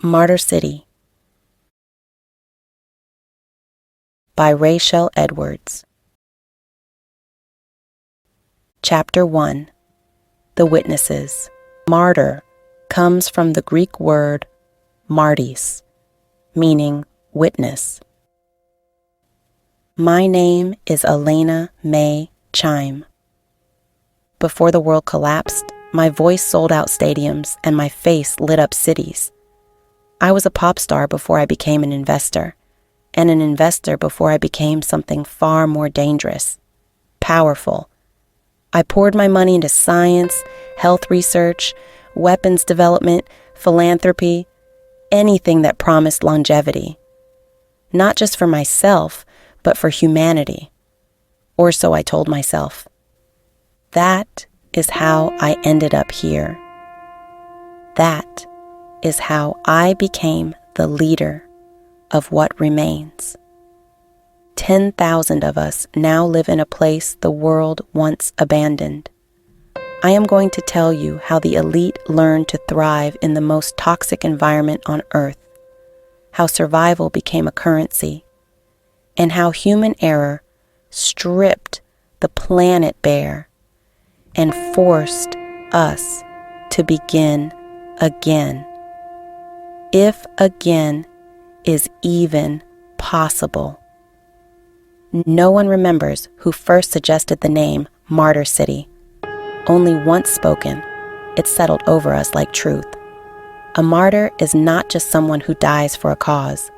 Martyr City by Rachel Edwards. Chapter 1. The Witnesses. Martyr comes from the Greek word martis, meaning witness. My name is Alena Mae Chime. Before the world collapsed, my voice sold out stadiums and my face lit up cities. I was a pop star before I became an investor, and an investor before I became something far more dangerous, powerful. I poured my money into science, health research, weapons development, philanthropy, anything that promised longevity. Not just for myself, but for humanity. Or so I told myself. That is how I ended up here. That is how I became the leader of what remains. 10,000 of us now live in a place the world once abandoned. I am going to tell you how the elite learned to thrive in the most toxic environment on Earth, how survival became a currency, and how human error stripped the planet bare and forced us to begin again. If again is even possible. No one remembers who first suggested the name Martyr City. Only once spoken, it settled over us like truth. A martyr is not just someone who dies for a cause.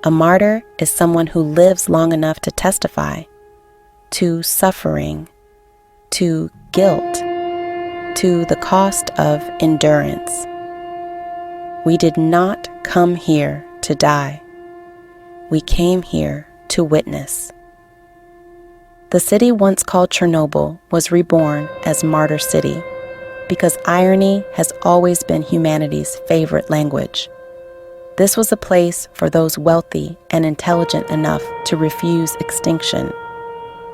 A martyr is someone who lives long enough to testify to suffering, to guilt, to the cost of endurance. We did not come here to die. We came here to witness. The city once called Chernobyl was reborn as Martyr City because irony has always been humanity's favorite language. This was a place for those wealthy and intelligent enough to refuse extinction,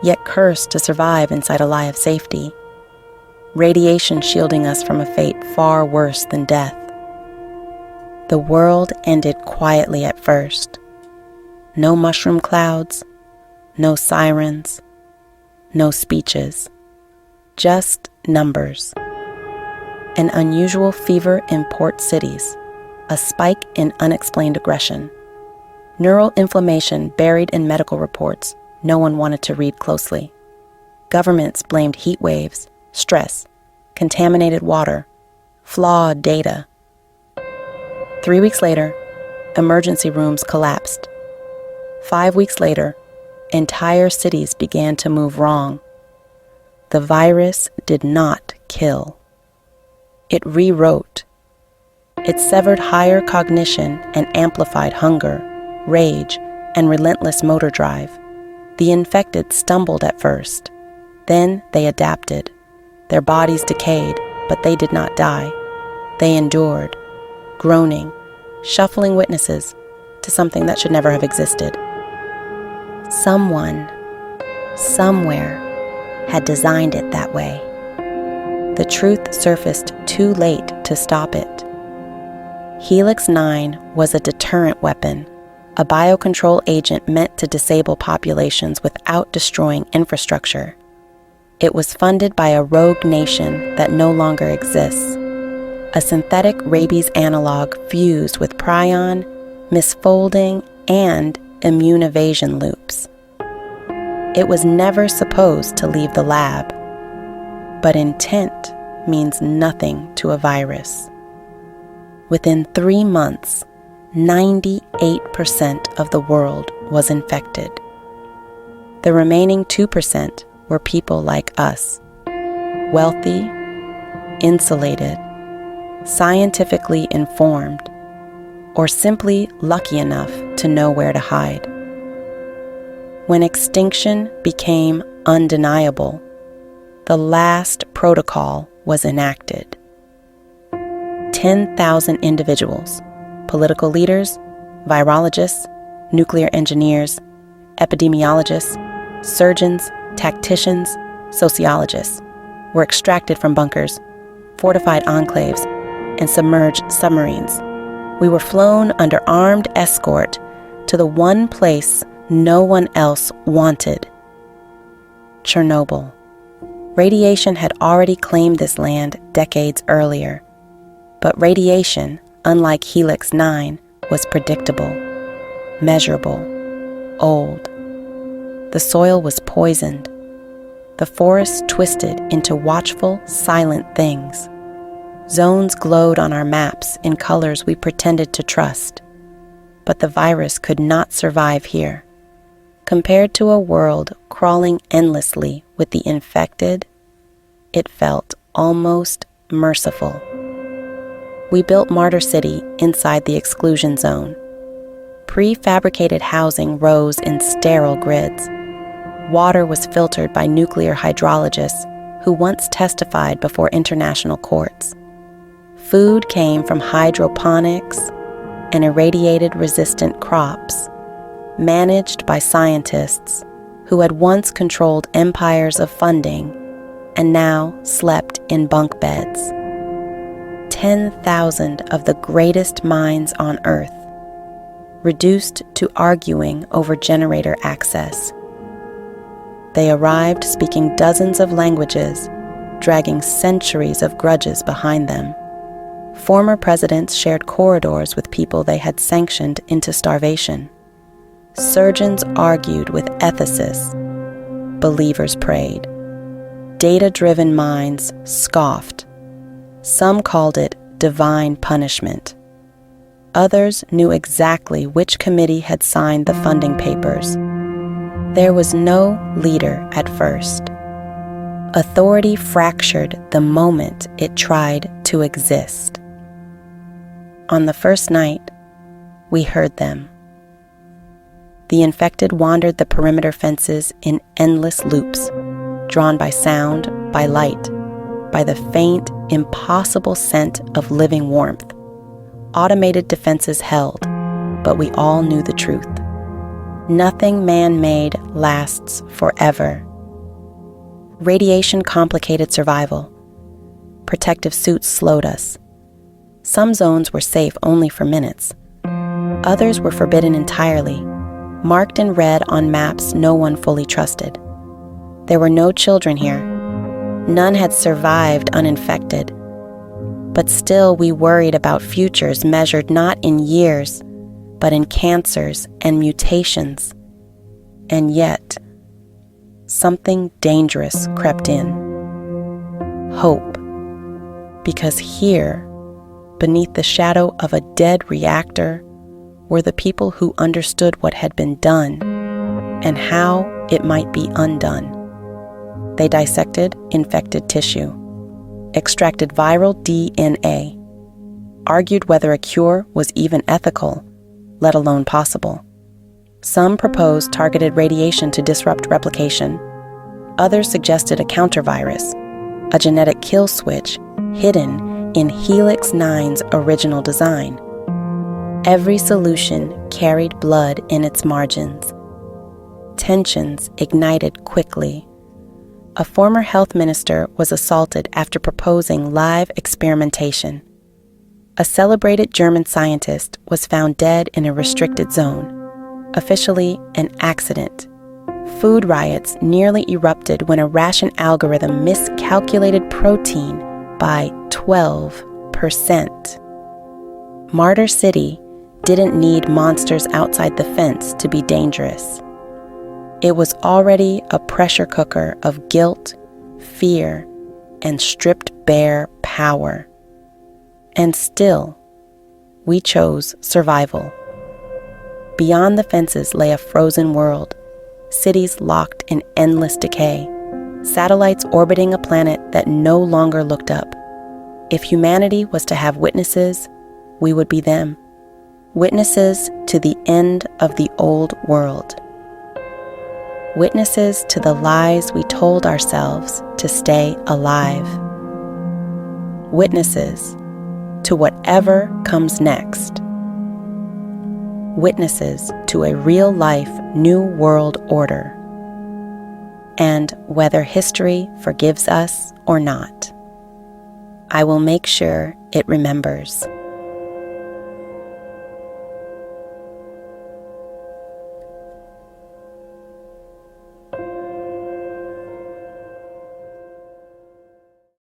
yet cursed to survive inside a lie of safety. Radiation shielding us from a fate far worse than death. The world ended quietly at first. No mushroom clouds, no sirens, no speeches, just numbers. An unusual fever in port cities, a spike in unexplained aggression. Neural inflammation buried in medical reports no one wanted to read closely. Governments blamed heat waves, stress, contaminated water, flawed data. 3 weeks later, emergency rooms collapsed. 5 weeks later, entire cities began to move wrong. The virus did not kill. It rewrote. It severed higher cognition and amplified hunger, rage, and relentless motor drive. The infected stumbled at first. Then they adapted. Their bodies decayed, but they did not die. They endured, groaning, shuffling witnesses to something that should never have existed. Someone, somewhere, had designed it that way. The truth surfaced too late to stop it. Helix 9 was a deterrent weapon, a biocontrol agent meant to disable populations without destroying infrastructure. It was funded by a rogue nation that no longer exists. A synthetic rabies analog fused with prion, misfolding, and immune evasion loops. It was never supposed to leave the lab, but intent means nothing to a virus. Within 3 months, 98% of the world was infected. The remaining 2% were people like us, wealthy, insulated, scientifically informed, or simply lucky enough to know where to hide. When extinction became undeniable, the last protocol was enacted. 10,000 individuals, political leaders, virologists, nuclear engineers, epidemiologists, surgeons, tacticians, sociologists, were extracted from bunkers, fortified enclaves, and submerged submarines. We were flown under armed escort to the one place no one else wanted: Chernobyl. Radiation had already claimed this land decades earlier, but radiation, unlike Helix 9, was predictable, measurable, old. The soil was poisoned. The forests twisted into watchful, silent things. Zones glowed on our maps in colors we pretended to trust. But the virus could not survive here. Compared to a world crawling endlessly with the infected, it felt almost merciful. We built Martyr City inside the exclusion zone. Prefabricated housing rose in sterile grids. Water was filtered by nuclear hydrologists who once testified before international courts. Food came from hydroponics and irradiated resistant crops, managed by scientists who had once controlled empires of funding and now slept in bunk beds. 10,000 of the greatest minds on Earth, reduced to arguing over generator access. They arrived speaking dozens of languages, dragging centuries of grudges behind them. Former presidents shared corridors with people they had sanctioned into starvation. Surgeons argued with ethicists. Believers prayed. Data-driven minds scoffed. Some called it divine punishment. Others knew exactly which committee had signed the funding papers. There was no leader at first. Authority fractured the moment it tried to exist. On the first night, we heard them. The infected wandered the perimeter fences in endless loops, drawn by sound, by light, by the faint, impossible scent of living warmth. Automated defenses held, but we all knew the truth. Nothing man-made lasts forever. Radiation complicated survival. Protective suits slowed us. Some zones were safe only for minutes. Others were forbidden entirely, marked in red on maps no one fully trusted. There were no children here. None had survived uninfected. But still we worried about futures measured not in years, but in cancers and mutations. And yet, something dangerous crept in. Hope. Because here, beneath the shadow of a dead reactor, were the people who understood what had been done and how it might be undone. They dissected infected tissue, extracted viral DNA, argued whether a cure was even ethical, let alone possible. Some proposed targeted radiation to disrupt replication. Others suggested a countervirus, a genetic kill switch hidden in Helix 9's original design. Every solution carried blood in its margins. Tensions ignited quickly. A former health minister was assaulted after proposing live experimentation. A celebrated German scientist was found dead in a restricted zone, officially an accident. Food riots nearly erupted when a ration algorithm miscalculated protein by 12%. Martyr City didn't need monsters outside the fence to be dangerous. It was already a pressure cooker of guilt, fear, and stripped bare power. And still, we chose survival. Beyond the fences lay a frozen world, cities locked in endless decay, satellites orbiting a planet that no longer looked up. If humanity was to have witnesses, we would be them. Witnesses to the end of the old world. Witnesses to the lies we told ourselves to stay alive. Witnesses to whatever comes next. Witnesses to a real-life new world order. And whether history forgives us or not, I will make sure it remembers.